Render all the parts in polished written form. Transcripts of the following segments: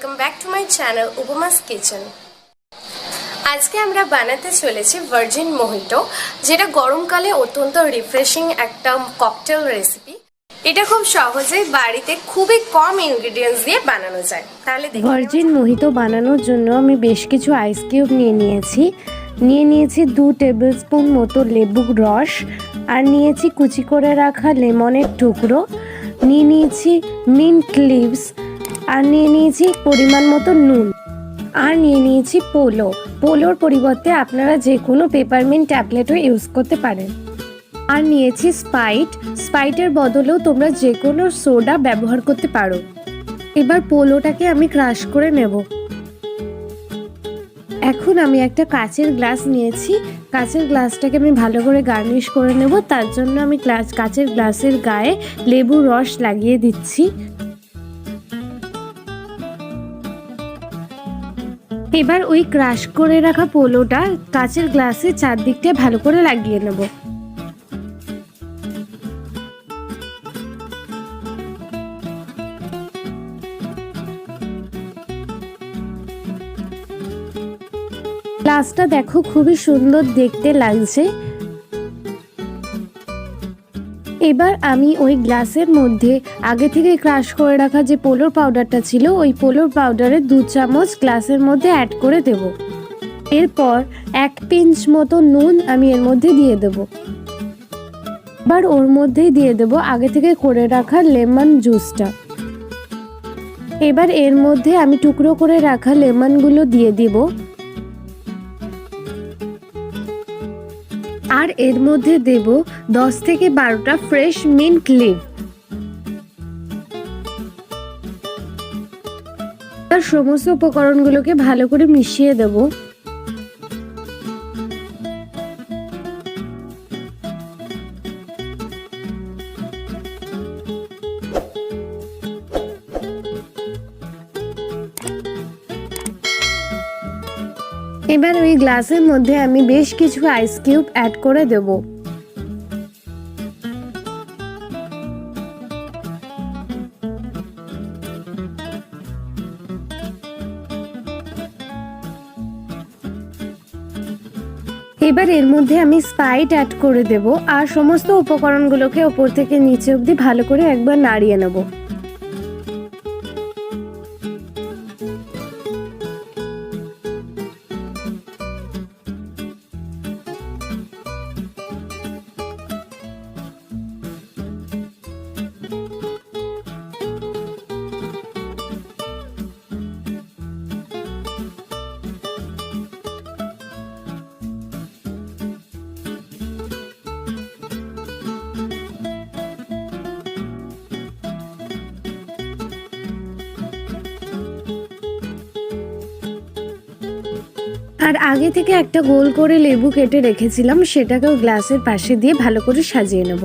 Welcome back to my channel Upama's kitchen. আজকে আমরা বানাতে চলেছি ভার্জিন মোহিটো, যেটা গরমকালে অত্যন্ত রিফ্রেশিং একটা ককটেল রেসিপি। এটা খুব সহজেই বাড়িতে খুবই কম ইনগ্রেডিয়েন্টস দিয়ে বানানো যায়। তাহলে ভার্জিন মোহিতো বানানোর জন্য আমি বেশ কিছু আইস কিউব নিয়ে নিয়েছি 2 টেবিলস্পুন মতো লেবুর রস, আর নিয়েছি কুচি করে রাখা লেমনের টুকরো, নিয়েছি মিন্ট লিভস, আর নিয়েছি পরিমাণ মতো নুন, আর নিয়েছি পোলোর পরিবর্তে আপনারা যে কোনো পেপারমিন্ট ট্যাবলেটও ইউজ করতে পারেন। আর নিয়েছি স্পাইটের বদলেও তোমরা যে কোনো সোডা ব্যবহার করতে পারো। এবার পোলোটাকে আমি ক্রাশ করে নেব। এখন আমি একটা কাচের গ্লাস নিয়েছি, কাচের গ্লাসটাকে আমি ভালো করে গার্নিশ করে নেব। তার জন্য আমি কাচের গ্লাসের গায়ে লেবুর রস লাগিয়ে দিচ্ছি। এবার ওই ক্রাশ করে রাখা পোলোটা কাচের গ্লাসের চারদিকটা ভালো করে লাগিয়ে নেব। গ্লাসটা দেখো খুবই সুন্দর দেখতে লাগছে। এবার আমি ওই গ্লাসের মধ্যে আগে থেকে ক্রাশ করে রাখা যে পোলোর পাউডারটা ছিল, ওই পোলোর পাউডারের 2 চামচ গ্লাসের মধ্যে অ্যাড করে দেব। এরপর 1 পিঞ্চ মতো নুন আমি এর মধ্যে দিয়ে দেব। এবার ওর মধ্যেই দিয়ে দেব আগে থেকে করে রাখা লেমন জুসটা। এবার এর মধ্যে আমি টুকরো করে রাখা লেমনগুলো দিয়ে দিব, আর এর মধ্যে দেব 10 থেকে 12টা ফ্রেশ মিন্ট লিভ। তার সমস্ত উপকরণগুলোকে ভালো করে মিশিয়ে দেব। এবার ওই গ্লাসের মধ্যে আমি বেশ কিছু আইস কিউব অ্যাড করে দেব। এবার এর মধ্যে আমি স্পাইট অ্যাড করে দেব, আর সমস্ত উপকরণগুলোকে ওপর থেকে নিচে অবধি ভালো করে একবার নাড়িয়ে নেব। আর আগে থেকে একটা গোল করে লেবু কেটে রেখেছিলাম, সেটাকেও গ্লাসের পাশে দিয়ে ভালো করে সাজিয়ে নেব।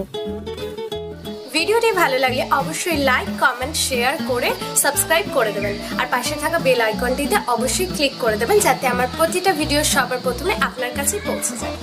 ভিডিওটি ভালো লাগলে অবশ্যই লাইক, কমেন্ট, শেয়ার করে সাবস্ক্রাইব করে দেবেন, আর পাশে থাকা বেল আইকনটিতে অবশ্যই ক্লিক করে দেবেন, যাতে আমার প্রতিটা ভিডিও সবার প্রথমে আপনার কাছে পৌঁছে যায়।